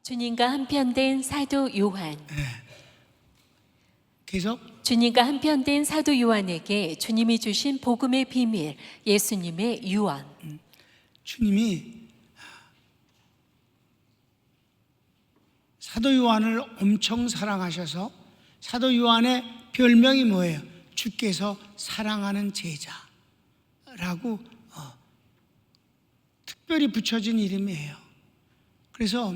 주님과 한편된 사도 요한. 계속. 주님과 한편된 사도 요한에게 주님이 주신 복음의 비밀, 예수님의 유언. 주님이 사도 요한을 엄청 사랑하셔서 사도 요한의 별명이 뭐예요? 주께서 사랑하는 제자라고 특별히 붙여진 이름이에요. 그래서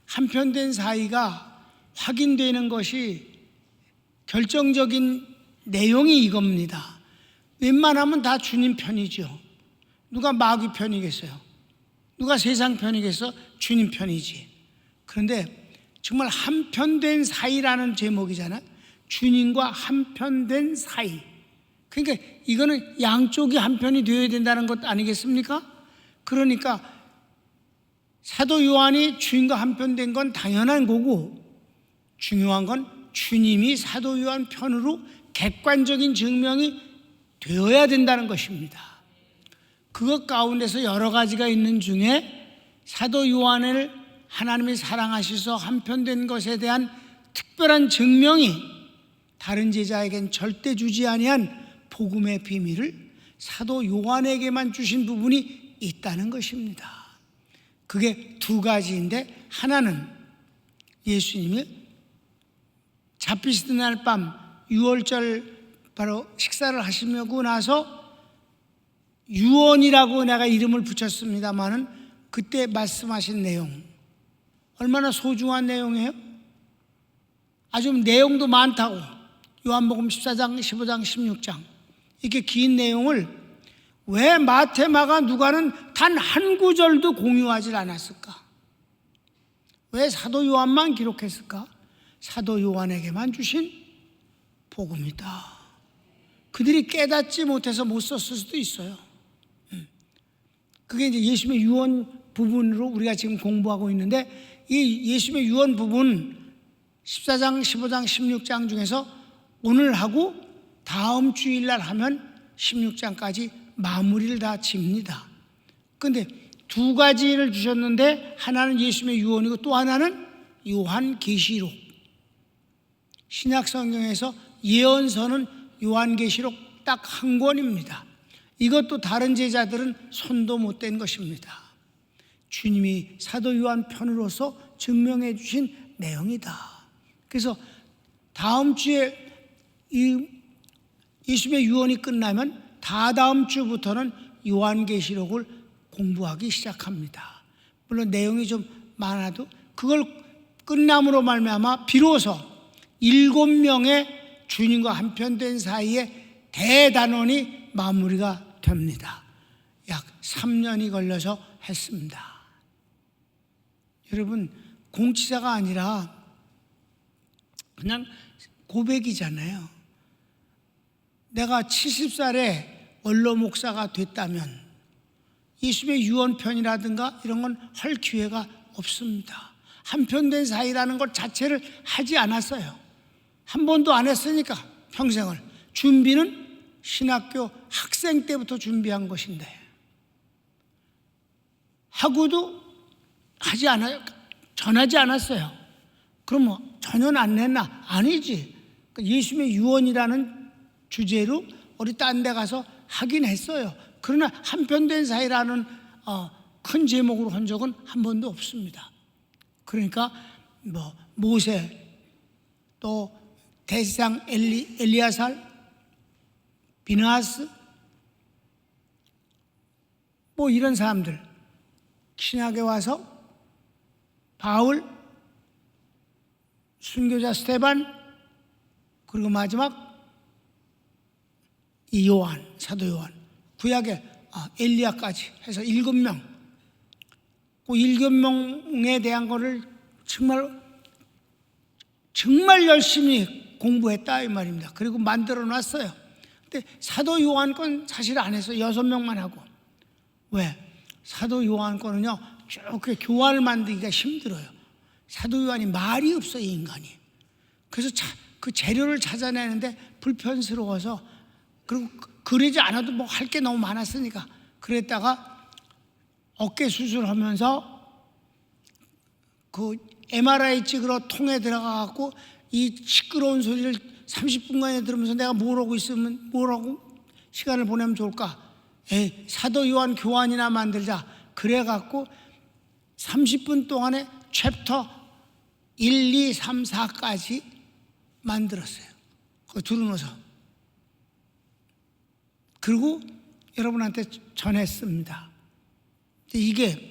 한편된 사이가 확인되는 것이 결정적인 내용이 이겁니다. 웬만하면 다 주님 편이죠. 누가 마귀 편이겠어요? 누가 세상 편이겠어? 주님 편이지. 그런데 정말 한편된 사이라는 제목이잖아요. 주님과 한편된 사이. 그러니까 이거는 양쪽이 한편이 되어야 된다는 것 아니겠습니까? 그러니까 사도 요한이 주님과 한편된 건 당연한 거고, 중요한 건 주님이 사도 요한 편으로 객관적인 증명이 되어야 된다는 것입니다. 그것 가운데서 여러 가지가 있는 중에 사도 요한을 하나님이 사랑하셔서 한편된 것에 대한 특별한 증명이 다른 제자에겐 절대 주지 아니한 복음의 비밀을 사도 요한에게만 주신 부분이 있다는 것입니다. 그게 두 가지인데, 하나는 예수님이 잡히시던 날 밤 유월절 바로 식사를 하시고 나서 유언이라고 내가 이름을 붙였습니다마는 그때 말씀하신 내용 얼마나 소중한 내용이에요? 아주 내용도 많다고. 요한복음 14장, 15장, 16장 이렇게 긴 내용을 왜 마태, 마가, 누가는 단 한 구절도 공유하지 않았을까? 왜 사도 요한만 기록했을까? 사도 요한에게만 주신 복음이다. 그들이 깨닫지 못해서 못 썼을 수도 있어요. 그게 이제 예수님의 유언 부분으로 우리가 지금 공부하고 있는데, 이 예수님의 유언 부분 14장, 15장, 16장 중에서 오늘 하고 다음 주일날 하면 16장까지 마무리를 다 집니다. 그런데 두 가지를 주셨는데, 하나는 예수님의 유언이고 또 하나는 요한계시록. 신약 성경에서 예언서는 요한계시록 딱 한 권입니다. 이것도 다른 제자들은 손도 못 댄 것입니다. 주님이 사도 요한 편으로서 증명해 주신 내용이다. 그래서 다음 주에 이 예수님의 유언이 끝나면 다다음 주부터는 요한계시록을 공부하기 시작합니다. 물론 내용이 좀 많아도 그걸 끝남으로 말미암아 비로소 7명의 주님과 한편된 사이에 대단원이 마무리가 됩니다. 약 3년이 걸려서 했습니다. 여러분, 공치사가 아니라 그냥 고백이잖아요. 내가 70살에 원로 목사가 됐다면 예수님의 유언편이라든가 이런 건 할 기회가 없습니다. 한편된 사이라는 것 자체를 하지 않았어요. 한 번도 안 했으니까 평생을. 준비는 신학교 학생 때부터 준비한 것인데 하고도 하지 않아요. 전하지 않았어요. 그럼 뭐 전혀 안 냈나? 아니지. 예수님의 유언이라는 주제로 우리 딴 데 가서 하긴 했어요. 그러나 한편된 사이라는 큰 제목으로 한 적은 한 번도 없습니다. 그러니까 뭐 모세, 또 대지상 엘리야살, 비느하스, 뭐 이런 사람들, 신약에 와서 바울, 순교자 스데반, 그리고 마지막 이 요한, 사도 요한, 구약에 엘리야까지 해서 7명. 그 7명에 대한 거를 정말 열심히 공부했다 이 말입니다. 그리고 만들어 놨어요. 근데 사도 요한 건 사실 안 했어요. 6명만 하고. 왜? 사도 요한 거는요, 쭉 교환을 만들기가 힘들어요. 사도 요한이 말이 없어요, 이 인간이. 그래서 그 재료를 찾아내는데 불편스러워서, 그리고 그러지 않아도 뭐 할 게 너무 많았으니까 그랬다가 어깨 수술하면서 그 MRI 찍으러 통에 들어가갖고 이 시끄러운 소리를 30분간에 들으면서 내가 뭐라고 있으면 뭐라고 시간을 보내면 좋을까? 사도 요한 교환이나 만들자. 그래갖고 30분 동안에 챕터 1, 2, 3, 4까지 만들었어요. 그거 들어놓아서. 그리고 여러분한테 전했습니다. 이게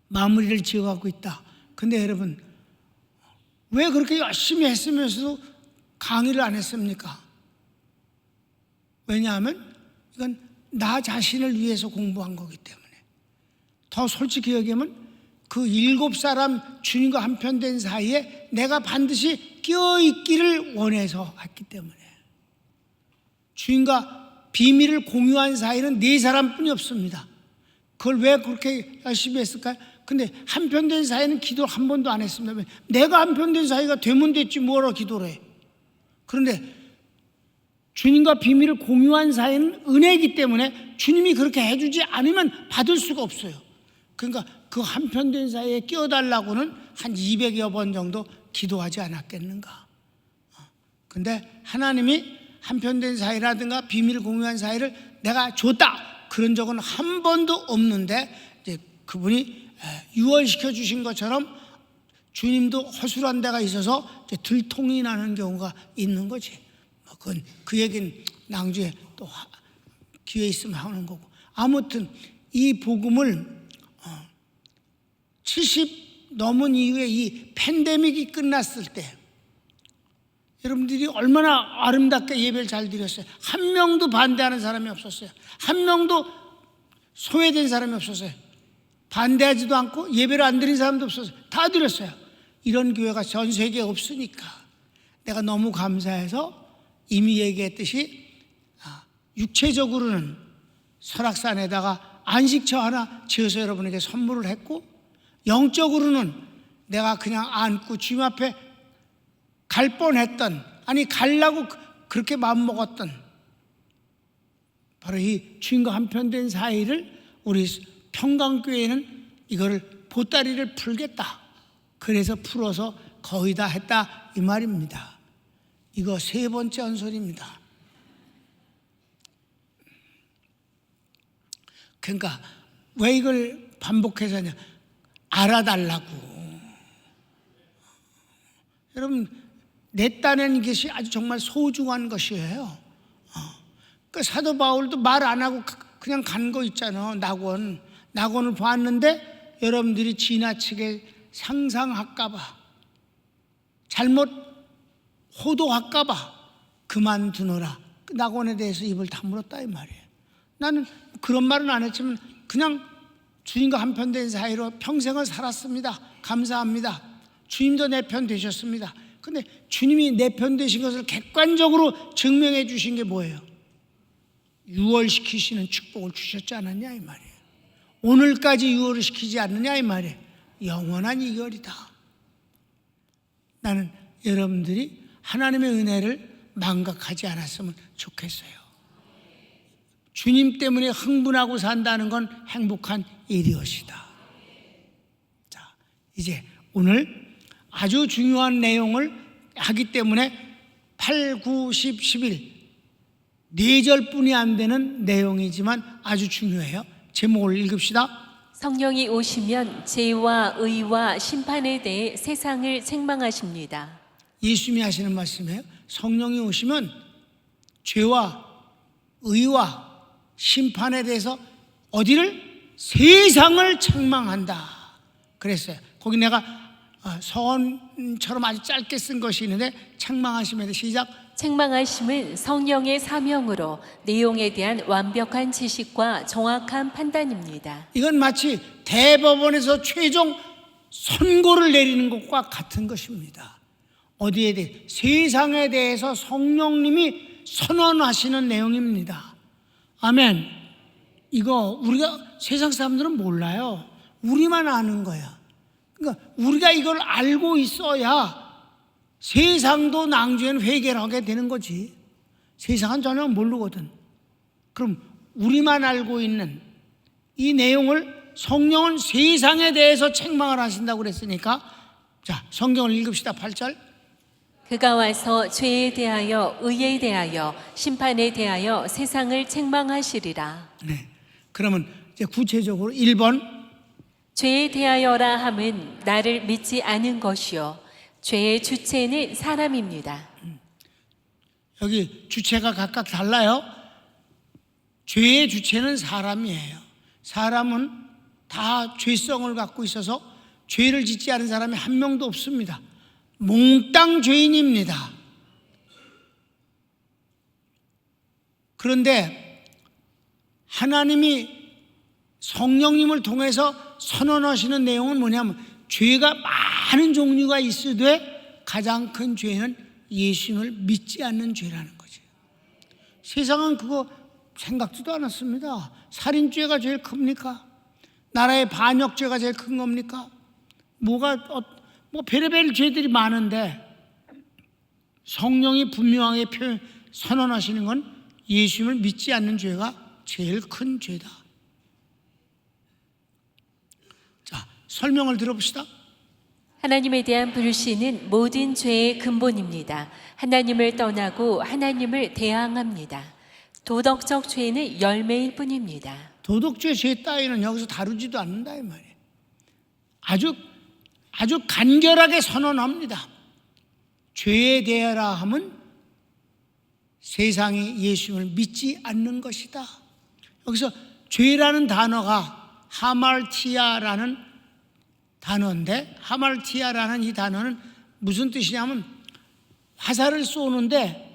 마무리를 지어가고 있다. 근데 여러분, 왜 그렇게 열심히 했으면서도 강의를 안 했습니까? 왜냐하면 이건 나 자신을 위해서 공부한 거기 때문에. 더 솔직히 얘기하면 그 7사람 주님과 한편된 사이에 내가 반드시 껴있기를 원해서 했기 때문에. 주님과 비밀을 공유한 사이는 4사람뿐이 없습니다. 그걸 왜 그렇게 열심히 했을까요? 근데 한편된 사이는 기도를 한 번도 안 했습니다. 내가 한편된 사이가 되면 됐지 뭐라 기도를 해. 그런데 주님과 비밀을 공유한 사이는 은혜이기 때문에 주님이 그렇게 해주지 않으면 받을 수가 없어요. 그러니까 그 한편된 사이에 끼워달라고는 한 200여 번 정도 기도하지 않았겠는가. 근데 하나님이 한편된 사이라든가 비밀을 공유한 사이를 내가 줬다 그런 적은 한 번도 없는데, 이제 그분이 유언시켜 주신 것처럼 주님도 허술한 데가 있어서 이제 들통이 나는 경우가 있는 거지. 그건 그 얘기는 낭주에 또 기회 있으면 하는 거고. 아무튼 이 복음을 70 넘은 이후에 이 팬데믹이 끝났을 때 여러분들이 얼마나 아름답게 예배를 잘 드렸어요. 한 명도 반대하는 사람이 없었어요. 한 명도 소외된 사람이 없었어요. 반대하지도 않고 예배를 안 드린 사람도 없었어요. 다 드렸어요. 이런 교회가 전 세계에 없으니까 내가 너무 감사해서 이미 얘기했듯이 육체적으로는 설악산에다가 안식처 하나 지어서 여러분에게 선물을 했고, 영적으로는 내가 그냥 안고 주님 앞에 갈 뻔했던, 아니 가려고 그렇게 마음먹었던 바로 이 주님과 한편된 사이를 우리 평강교회는 이거를 보따리를 풀겠다. 그래서 풀어서 거의 다 했다 이 말입니다. 이거 3번째 언설입니다. 그러니까 왜 이걸 반복해서 하냐? 알아달라고. 여러분, 내 딴에는 것이 아주 정말 소중한 것이에요. 그 사도 바울도 말 안 하고 그냥 간 거 있잖아. 낙원을 봤는데 여러분들이 지나치게 상상할까봐, 잘못 호도할까봐 그만두노라. 그 낙원에 대해서 입을 다물었다 이 말이에요. 나는 그런 말은 안 했지만 그냥 주님과 한편된 사이로 평생을 살았습니다. 감사합니다. 주님도 내 편 되셨습니다. 근데 주님이 내 편 되신 것을 객관적으로 증명해 주신 게 뭐예요? 유월시키시는 축복을 주셨지 않았냐 이 말이에요. 오늘까지 유월을 시키지 않느냐 이 말이에요. 영원한 이결이다. 나는 여러분들이 하나님의 은혜를 망각하지 않았으면 좋겠어요. 주님 때문에 흥분하고 산다는 건 행복한 일이엇이다. 자, 이제 오늘 아주 중요한 내용을 하기 때문에 8, 9, 10, 11 4절뿐이 안 되는 내용이지만 아주 중요해요. 제목을 읽읍시다. 성령이 오시면 죄와 의와 심판에 대해 세상을 책망하십니다. 예수님이 하시는 말씀이에요. 성령이 오시면 죄와 의와 심판에 대해서 어디를? 세상을 책망한다 그랬어요. 거기 내가 서원처럼 아주 짧게 쓴 것이 있는데, 책망하시면 시작. 책망하심은 성령의 사명으로 내용에 대한 완벽한 지식과 정확한 판단입니다. 이건 마치 대법원에서 최종 선고를 내리는 것과 같은 것입니다. 어디에 대해? 세상에 대해서 성령님이 선언하시는 내용입니다. 아멘. 이거 우리가 세상 사람들은 몰라요. 우리만 아는 거야. 그러니까 우리가 이걸 알고 있어야 세상도 낭주에는 회개를 하게 되는 거지. 세상은 전혀 모르거든. 그럼 우리만 알고 있는 이 내용을 성령은 세상에 대해서 책망을 하신다고 그랬으니까, 자, 성경을 읽읍시다. 8절. 그가 와서 죄에 대하여 의에 대하여 심판에 대하여 세상을 책망하시리라. 네. 그러면 이제 구체적으로 1번, 죄에 대하여라 함은 나를 믿지 않은 것이요 죄의 주체는 사람입니다. 여기 주체가 각각 달라요. 죄의 주체는 사람이에요. 사람은 다 죄성을 갖고 있어서 죄를 짓지 않은 사람이 한 명도 없습니다. 몽땅 죄인입니다. 그런데 하나님이 성령님을 통해서 선언하시는 내용은 뭐냐면, 죄가 많은 종류가 있으되 가장 큰 죄는 예수님을 믿지 않는 죄라는 거죠. 세상은 그거 생각지도 않았습니다. 살인죄가 제일 큽니까? 나라의 반역죄가 제일 큰 겁니까? 뭐 별의별 죄들이 많은데, 성령이 분명하게 선언하시는 건 예수님을 믿지 않는 죄가 제일 큰 죄다. 자, 설명을 들어봅시다. 하나님에 대한 불신은 모든 죄의 근본입니다. 하나님을 떠나고 하나님을 대항합니다. 도덕적 죄는 열매일 뿐입니다. 도덕죄 죄 따위는 여기서 다루지도 않는다 이 말이에요. 아주 간결하게 선언합니다. 죄에 대하라 함은 세상이 예수님을 믿지 않는 것이다. 여기서 죄라는 단어가 하말티아라는 단어인데, 하말티아라는 이 단어는 무슨 뜻이냐면, 화살을 쏘는데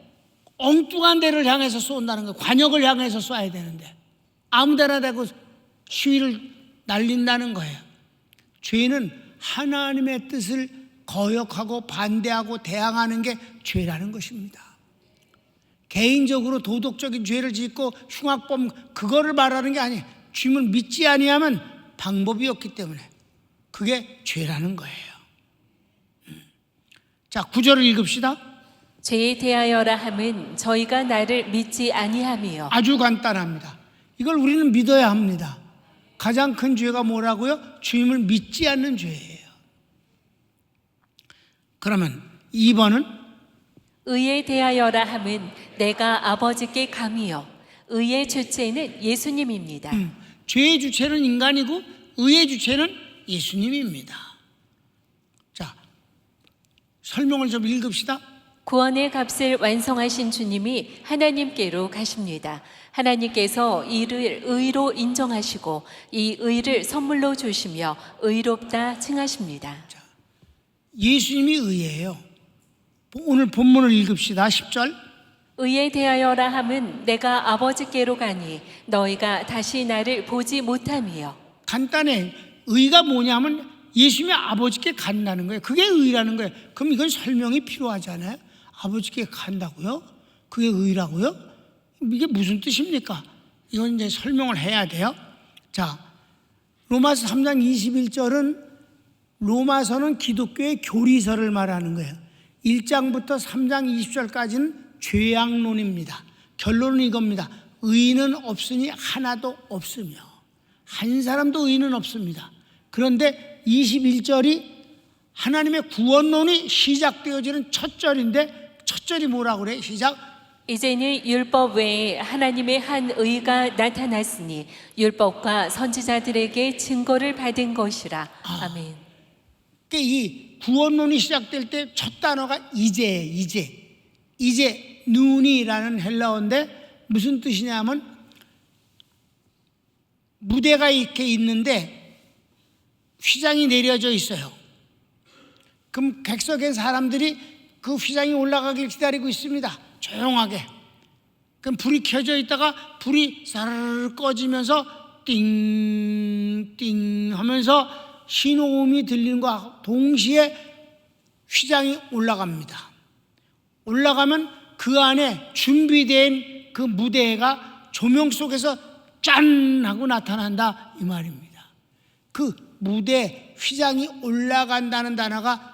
엉뚱한 데를 향해서 쏜다는 거예요. 관역을 향해서 쏴야 되는데 아무 데나 대고 시위를 날린다는 거예요. 죄는 하나님의 뜻을 거역하고 반대하고 대항하는 게 죄라는 것입니다. 개인적으로 도덕적인 죄를 짓고 흉악범 그거를 말하는 게 아니에요. 주님을 믿지 아니하면 방법이 없기 때문에 그게 죄라는 거예요. 자, 9절을 읽읍시다. 죄에 대하여라 함은 저희가 나를 믿지 아니함이요. 아주 간단합니다. 이걸 우리는 믿어야 합니다. 가장 큰 죄가 뭐라고요? 주님을 믿지 않는 죄예요. 그러면 2번은 의에 대하여라 함은 내가 아버지께 감이요. 의의 주체는 예수님입니다. 죄의 주체는 인간이고 의의 주체는 예수님입니다. 자, 설명을 좀 읽읍시다. 구원의 값을 완성하신 주님이 하나님께로 가십니다. 하나님께서 이를 의로 인정하시고 이 의를 선물로 주시며 의롭다 칭하십니다. 예수님이 의예요. 오늘 본문을 읽읍시다. 10절. 의에 대하여라 함은 내가 아버지께로 가니 너희가 다시 나를 보지 못함이요. 간단해. 의가 뭐냐면 예수님이 아버지께 간다는 거예요. 그게 의라는 거예요. 그럼 이건 설명이 필요하잖아요. 아버지께 간다고요? 그게 의라고요? 이게 무슨 뜻입니까? 이건 이제 설명을 해야 돼요. 자, 로마서 3장 21절은 로마서는 기독교의 교리서를 말하는 거예요. 1장부터 3장 20절까지는 죄악론입니다. 결론은 이겁니다. 의인은 없으니 하나도 없으며 한 사람도 의인은 없습니다. 그런데 21절이 하나님의 구원론이 시작되어지는 첫 절인데, 첫 절이 뭐라고 그래? 시작. 이제는 율법 외에 하나님의 한 의가 나타났으니 율법과 선지자들에게 증거를 받은 것이라. 아멘. 그러니까 이 구원론이 시작될 때 첫 단어가 이제 눈이라는 헬라어인데 무슨 뜻이냐면, 무대가 이렇게 있는데 휘장이 내려져 있어요. 그럼 객석의 사람들이 그 휘장이 올라가길 기다리고 있습니다. 조용하게. 그럼 불이 켜져 있다가 불이 사르르 꺼지면서 띵띵 하면서 신호음이 들리는 것과 동시에 휘장이 올라갑니다. 올라가면 그 안에 준비된 그 무대가 조명 속에서 짠 하고 나타난다 이 말입니다. 그 무대 휘장이 올라간다는 단어가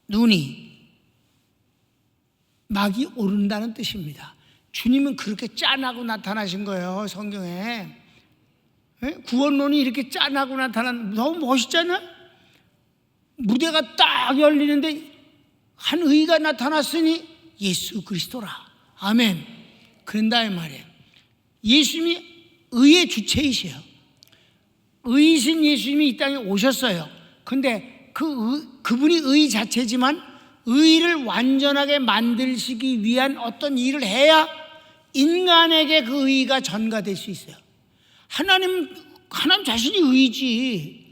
눈이 막이 오른다는 뜻입니다. 주님은 그렇게 짠하고 나타나신 거예요, 성경에. 구원론이 이렇게 짠하고 나타난 너무 멋있잖아. 무대가 딱 열리는데 한 의가 나타났으니 예수 그리스도라. 아멘. 그런다 이 말이에요. 예수님이 의의 주체이세요. 의이신 예수님이 이 땅에 오셨어요. 근데 그분이 의 자체지만 의를 완전하게 만들시기 위한 어떤 일을 해야 인간에게 그 의가 전가될 수 있어요. 하나님 자신이 의지.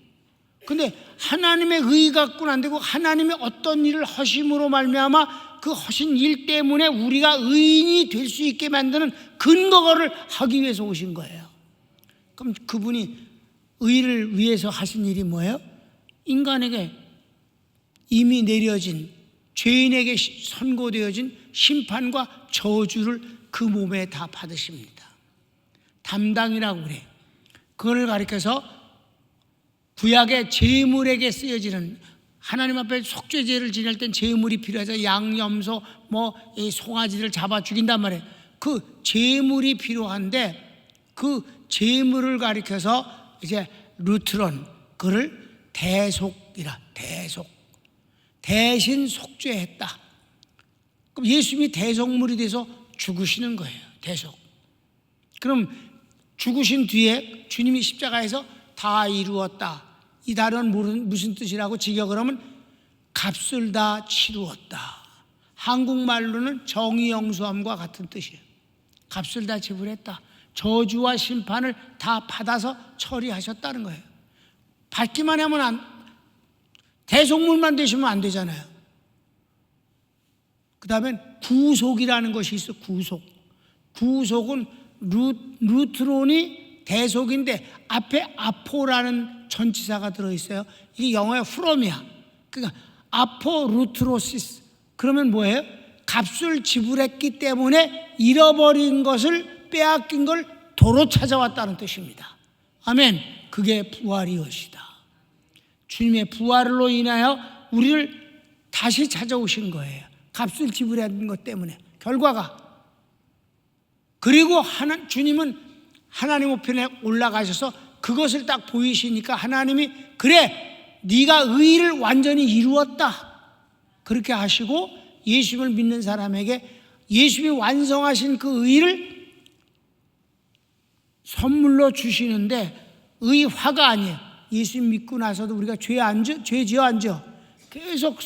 근데 하나님의 의 갖고는 안 되고 하나님의 어떤 일을 하심으로 말미암아 그 하신 일 때문에 우리가 의인이 될 수 있게 만드는 근거를 하기 위해서 오신 거예요. 그럼 그분이 의를 위해서 하신 일이 뭐예요? 인간에게 이미 내려진 죄인에게 선고되어진 심판과 저주를 그 몸에 다 받으십니다. 담당이라고 그래. 그걸 가리켜서 구약의 제물에게 쓰여지는, 하나님 앞에 속죄제를 지낼 땐 제물이 필요하죠. 양, 염소, 이 송아지를 잡아 죽인단 말이에요. 그 제물이 필요한데 그 제물을 가리켜서 이제 루트론, 그를 대속이라, 대신 속죄했다. 그럼 예수님이 대속물이 돼서 죽으시는 거예요. 대속. 그럼 죽으신 뒤에 주님이 십자가에서 다 이루었다. 이 단어는 무슨 뜻이라고 직역을 하면 값을 다 치루었다. 한국말로는 정의영수함과 같은 뜻이에요. 값을 다 지불했다. 저주와 심판을 다 받아서 처리하셨다는 거예요. 받기만 하면 대속물만 되시면 안 되잖아요. 그 다음에 구속이라는 것이 있어. 구속은 루트론이 대속인데 앞에 아포라는 전치사가 들어있어요. 이게 영어의 프롬이야. 그러니까 아포 루트로시스. 그러면 뭐예요? 값을 지불했기 때문에 잃어버린 것을, 빼앗긴 걸 도로 찾아왔다는 뜻입니다. 아멘. 그게 부활이엇이다. 주님의 부활로 인하여 우리를 다시 찾아오신 거예요. 값을 지불한 것 때문에. 결과가. 그리고 주님은 하나님 우편에 올라가셔서 그것을 딱 보이시니까 하나님이 그래, 네가 의를 완전히 이루었다. 그렇게 하시고 예수님을 믿는 사람에게 예수님이 완성하신 그 의를 선물로 주시는데, 의화가 아니에요. 예수님 믿고 나서도 우리가 죄 지어 안 지어? 계속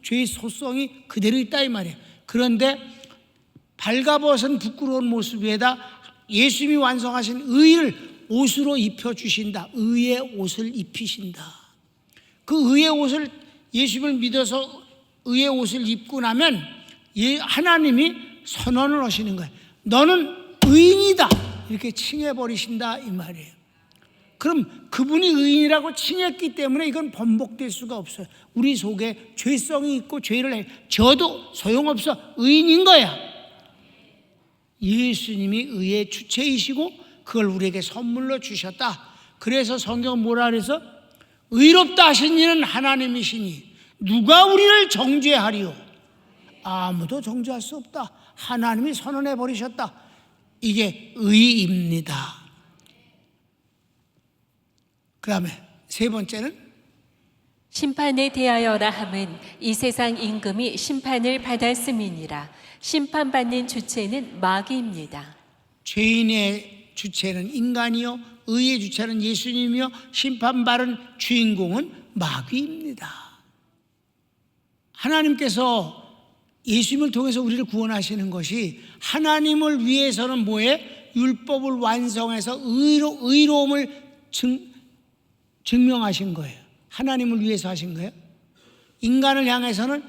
죄의 소성이 그대로 있다 이 말이에요. 그런데 발가벗은 부끄러운 모습 위에다 예수님이 완성하신 의를 옷으로 입혀주신다. 의의 옷을 입히신다. 그 의의 옷을, 예수님을 믿어서 의의 옷을 입고 나면 하나님이 선언을 하시는 거예요. 너는 의인이다. 이렇게 칭해버리신다 이 말이에요. 그럼 그분이 의인이라고 칭했기 때문에 이건 번복될 수가 없어요. 우리 속에 죄성이 있고 죄를 해. 저도 소용없어. 의인인 거야. 예수님이 의의 주체이시고 그걸 우리에게 선물로 주셨다. 그래서 성경은 뭐라 그래서 의롭다 하신 이는 하나님이시니 누가 우리를 정죄하리요? 아무도 정죄할 수 없다. 하나님이 선언해 버리셨다. 이게 의입니다. 그 다음에 세 번째는 심판에 대하여라 함은 이 세상 임금이 심판을 받았음이니라. 심판받는 주체는 마귀입니다. 죄인의 주체는 인간이요, 의의 주체는 예수님이요, 심판받은 주인공은 마귀입니다. 하나님께서 예수님을 통해서 우리를 구원하시는 것이 하나님을 위해서는 뭐에? 율법을 완성해서 의로움을 증명하신 거예요. 하나님을 위해서 하신 거예요. 인간을 향해서는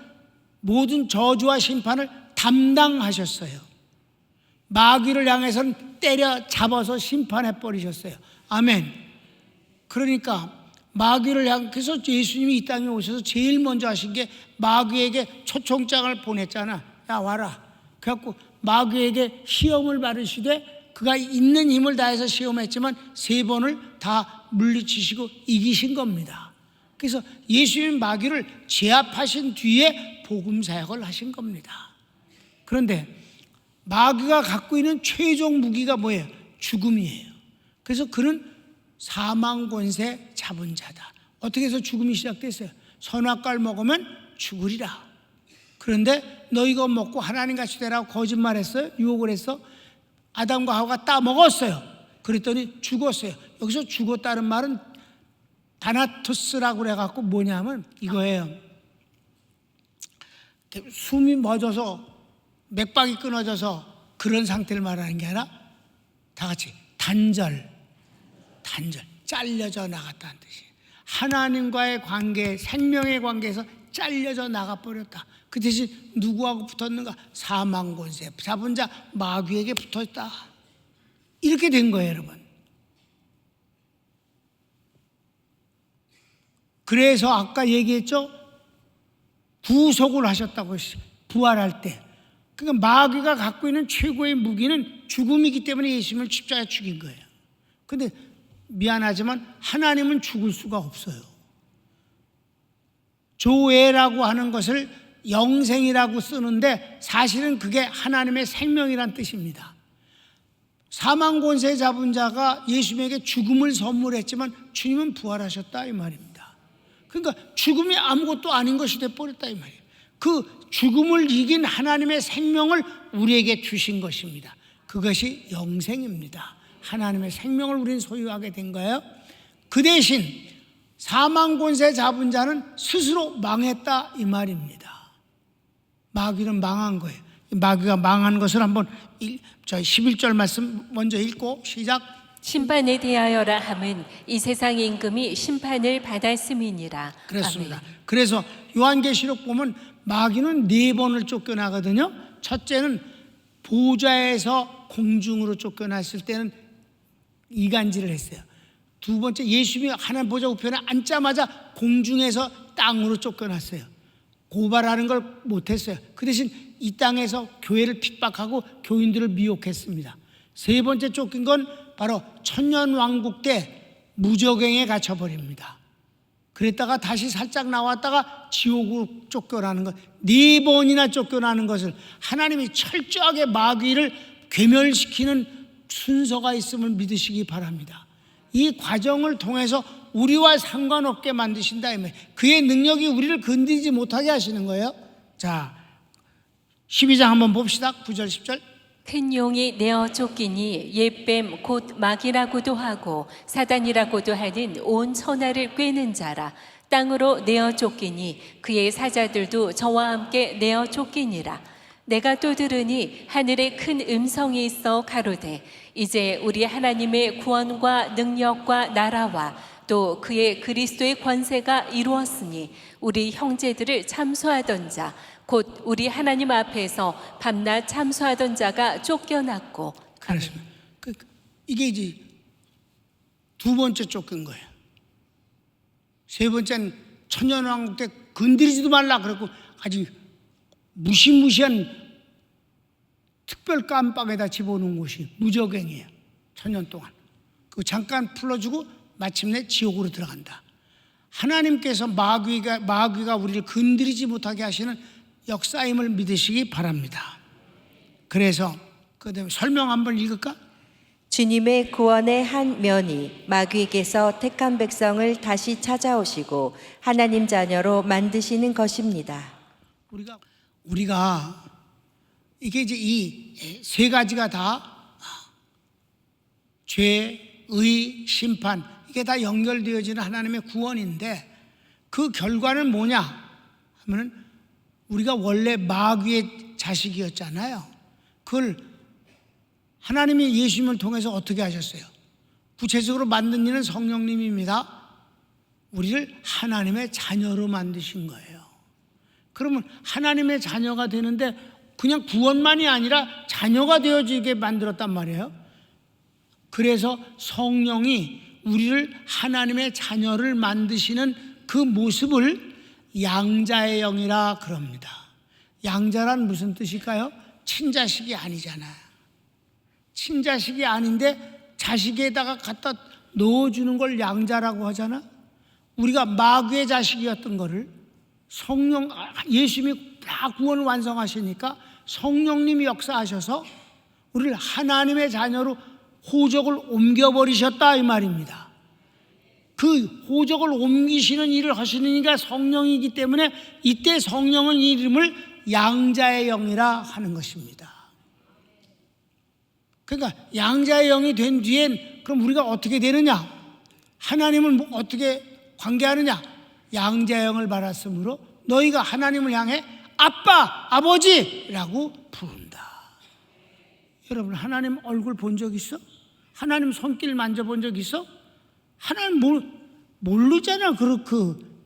모든 저주와 심판을 담당하셨어요. 마귀를 향해서는 때려 잡아서 심판해 버리셨어요. 아멘. 그러니까 마귀를 향해서 예수님이 이 땅에 오셔서 제일 먼저 하신 게 마귀에게 초청장을 보냈잖아. 야 와라. 그래갖고 마귀에게 시험을 받으시되 그가 있는 힘을 다해서 시험했지만 3번을 다 물리치시고 이기신 겁니다. 그래서 예수님 마귀를 제압하신 뒤에 복음 사역을 하신 겁니다. 그런데 마귀가 갖고 있는 최종 무기가 뭐예요? 죽음이에요. 그래서 그는 사망 권세 잡은 자다. 어떻게 해서 죽음이 시작됐어요? 선악과를 먹으면 죽으리라. 그런데 너 이거 먹고 하나님같이 되라고 거짓말했어요? 유혹을 했어? 아담과 하와가 따 먹었어요. 그랬더니 죽었어요. 여기서 죽었다는 말은 다나토스라고 그래갖고 뭐냐면 이거예요. 숨이 멎어서 맥박이 끊어져서 그런 상태를 말하는 게 아니라 다 같이 단절, 잘려져 나갔다는 뜻이에요. 하나님과의 관계, 생명의 관계에서 잘려져 나가버렸다. 그 대신 누구하고 붙었는가? 사망 권세 잡은 자 마귀에게 붙었다. 이렇게 된 거예요, 여러분. 그래서 아까 얘기했죠? 구속을 하셨다고 했어요. 부활할 때. 그러니까 마귀가 갖고 있는 최고의 무기는 죽음이기 때문에 예수님을 십자가에 죽인 거예요. 근데 미안하지만 하나님은 죽을 수가 없어요. 조애라고 하는 것을 영생이라고 쓰는데 사실은 그게 하나님의 생명이란 뜻입니다. 사망 권세 잡은 자가 예수님에게 죽음을 선물했지만 주님은 부활하셨다 이 말입니다. 그러니까 죽음이 아무것도 아닌 것이 돼버렸다 이 말이에요. 그 죽음을 이긴 하나님의 생명을 우리에게 주신 것입니다. 그것이 영생입니다. 하나님의 생명을 우리는 소유하게 된 거예요. 그 대신 사망 권세 잡은 자는 스스로 망했다 이 말입니다. 마귀는 망한 거예요. 마귀가 망한 것을 한번 11절 말씀 먼저 읽고 시작. 심판에 대하여라 함은 이 세상 임금이 심판을 받았음이니라. 그렇습니다. 아멘. 그래서 요한계시록 보면 마귀는 4번을 쫓겨나거든요. 첫째는 보좌에서 공중으로 쫓겨났을 때는 이간질을 했어요. 두 번째, 예수님이 하나님 보좌 우편에 앉자마자 공중에서 땅으로 쫓겨났어요. 고발하는 걸 못했어요. 그 대신 이 땅에서 교회를 핍박하고 교인들을 미혹했습니다. 세 번째 쫓긴 건 바로 천년왕국 때 무저갱에 갇혀버립니다. 그랬다가 다시 살짝 나왔다가 지옥으로 쫓겨나는 것, 4번이나 쫓겨나는 것을 하나님이 철저하게 마귀를 괴멸시키는 순서가 있음을 믿으시기 바랍니다. 이 과정을 통해서 우리와 상관없게 만드신다. 그의 능력이 우리를 건드리지 못하게 하시는 거예요. 자, 12장 한번 봅시다. 9절 10절. 큰 용이 내어 쫓기니 옛뱀 곧 마귀라고도 하고 사단이라고도 하는 온 천하를 꿰는 자라. 땅으로 내어 쫓기니 그의 사자들도 저와 함께 내어 쫓기니라. 내가 또 들으니 하늘에 큰 음성이 있어 가로되 이제 우리 하나님의 구원과 능력과 나라와 또 그의 그리스도의 권세가 이루었으니 우리 형제들을 참소하던 자 곧 우리 하나님 앞에서 밤낮 참소하던 자가 쫓겨났고. 그렇습니다. 이게 이제 두 번째 쫓긴 거예요. 세 번째는 천년왕국 때 건드리지도 말라 그랬고 아주 무시무시한 특별 깜빡에다 집어넣은 곳이 무저갱이에요. 천년 동안. 그 잠깐 풀어주고 마침내 지옥으로 들어간다. 하나님께서 마귀가 우리를 건드리지 못하게 하시는 역사임을 믿으시기 바랍니다. 그래서 그다음에 설명 한번 읽을까? 주님의 구원의 한 면이 마귀에게서 택한 백성을 다시 찾아오시고 하나님 자녀로 만드시는 것입니다. 우리가 이게 이제 이 세 가지가 다 죄, 의, 심판 이게 다 연결되어지는 하나님의 구원인데 그 결과는 뭐냐 하면은 우리가 원래 마귀의 자식이었잖아요. 그걸 하나님이 예수님을 통해서 어떻게 하셨어요? 구체적으로 만든 이는 성령님입니다. 우리를 하나님의 자녀로 만드신 거예요. 그러면 하나님의 자녀가 되는데 그냥 구원만이 아니라 자녀가 되어지게 만들었단 말이에요. 그래서 성령이 우리를 하나님의 자녀를 만드시는 그 모습을 양자의 영이라 그럽니다. 양자란 무슨 뜻일까요? 친자식이 아니잖아요. 친자식이 아닌데 자식에다가 갖다 넣어주는 걸 양자라고 하잖아. 우리가 마귀의 자식이었던 거를 성령, 예수님이 다 구원을 완성하시니까 성령님이 역사하셔서 우리를 하나님의 자녀로 호적을 옮겨버리셨다 이 말입니다. 그 호적을 옮기시는 일을 하시는 이가 성령이기 때문에 이때 성령은 이 이름을 양자의 영이라 하는 것입니다. 그러니까 양자의 영이 된 뒤엔 그럼 우리가 어떻게 되느냐? 하나님을 뭐 어떻게 관계하느냐? 양자의 영을 받았으므로 너희가 하나님을 향해 아빠, 아버지라고 부른다. 여러분, 하나님 얼굴 본 적 있어? 하나님 손길 만져본 적 있어? 하나님 모르잖아.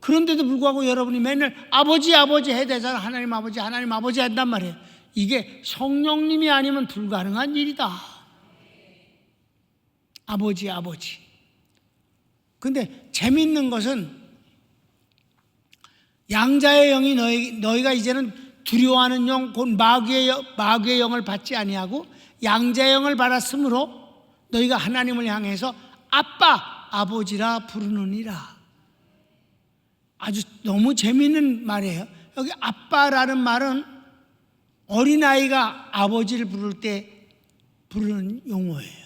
그런데도 불구하고 여러분이 맨날 아버지, 아버지 해야 되잖아. 하나님 아버지 한단 말이에요. 이게 성령님이 아니면 불가능한 일이다. 아버지. 근데 재미있는 것은 양자의 영이 너희가 이제는 두려워하는 영, 곧 마귀의 영을 받지 아니하고 양자의 영을 받았으므로 너희가 하나님을 향해서 아빠, 아버지라 부르느니라. 아주 너무 재미있는 말이에요. 여기 아빠라는 말은 어린아이가 아버지를 부를 때 부르는 용어예요.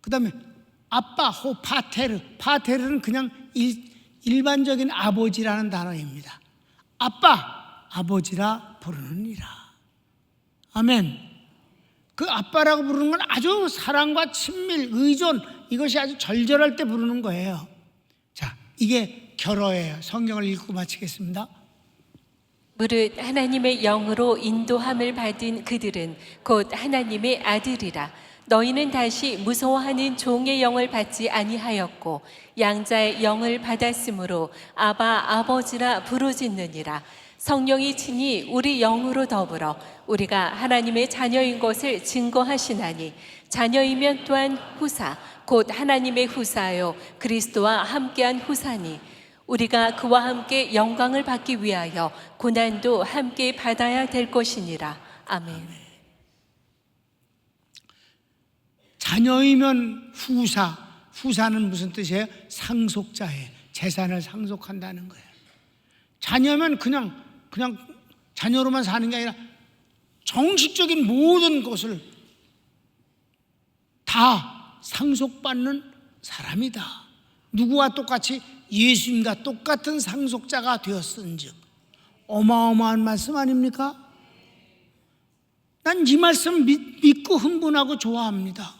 그 다음에 아빠, 파테르는 그냥 일반적인 아버지라는 단어입니다. 아빠, 아버지라 부르느니라. 아멘. 그 아빠라고 부르는 건 아주 사랑과 친밀, 의존, 이것이 아주 절절할 때 부르는 거예요. 자, 이게 결어예요. 성경을 읽고 마치겠습니다. 무릇 하나님의 영으로 인도함을 받은 그들은 곧 하나님의 아들이라. 너희는 다시 무서워하는 종의 영을 받지 아니하였고 양자의 영을 받았으므로 아바, 아버지라 부르짖느니라. 성령이 친히 우리 영으로 더불어 우리가 하나님의 자녀인 것을 증거하시나니 자녀이면 또한 후사, 곧 하나님의 후사요 그리스도와 함께한 후사니 우리가 그와 함께 영광을 받기 위하여 고난도 함께 받아야 될 것이니라. 아멘. 자녀이면 후사는 무슨 뜻이에요? 상속자예요. 재산을 상속한다는 거예요. 자녀면 그냥 자녀로만 사는 게 아니라 정식적인 모든 것을 다 상속받는 사람이다. 누구와 똑같이 예수님과 똑같은 상속자가 되었은즉. 어마어마한 말씀 아닙니까? 난 이 말씀 믿고 흥분하고 좋아합니다.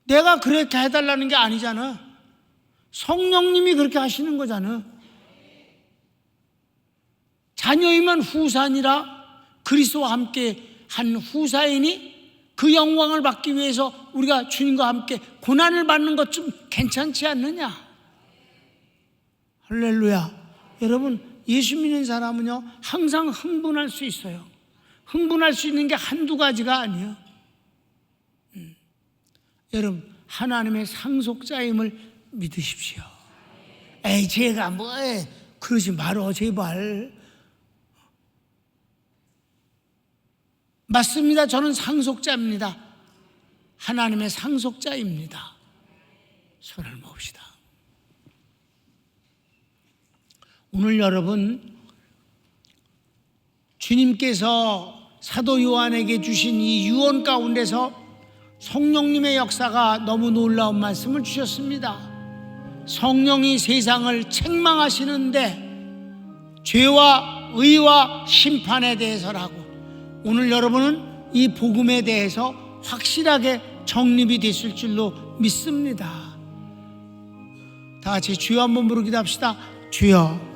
내가 그렇게 해달라는 게 아니잖아. 성령님이 그렇게 하시는 거잖아. 자녀이면 후사니라. 그리스도와 함께 한 후사이니 그 영광을 받기 위해서 우리가 주님과 함께 고난을 받는 것 좀 괜찮지 않느냐? 할렐루야. 여러분, 예수 믿는 사람은요 항상 흥분할 수 있어요. 흥분할 수 있는 게 한두 가지가 아니에요. 여러분, 하나님의 상속자임을 믿으십시오. 에이, 제가 그러지 말어, 제발. 맞습니다. 저는 상속자입니다. 하나님의 상속자입니다. 손을 모읍시다. 오늘 여러분, 주님께서 사도 요한에게 주신 이 유언 가운데서 성령님의 역사가 너무 놀라운 말씀을 주셨습니다. 성령이 세상을 책망하시는데 죄와 의와 심판에 대해서라고. 오늘 여러분은 이 복음에 대해서 확실하게 정립이 됐을 줄로 믿습니다. 다 같이 주여 한번 부르기도 합시다. 주여.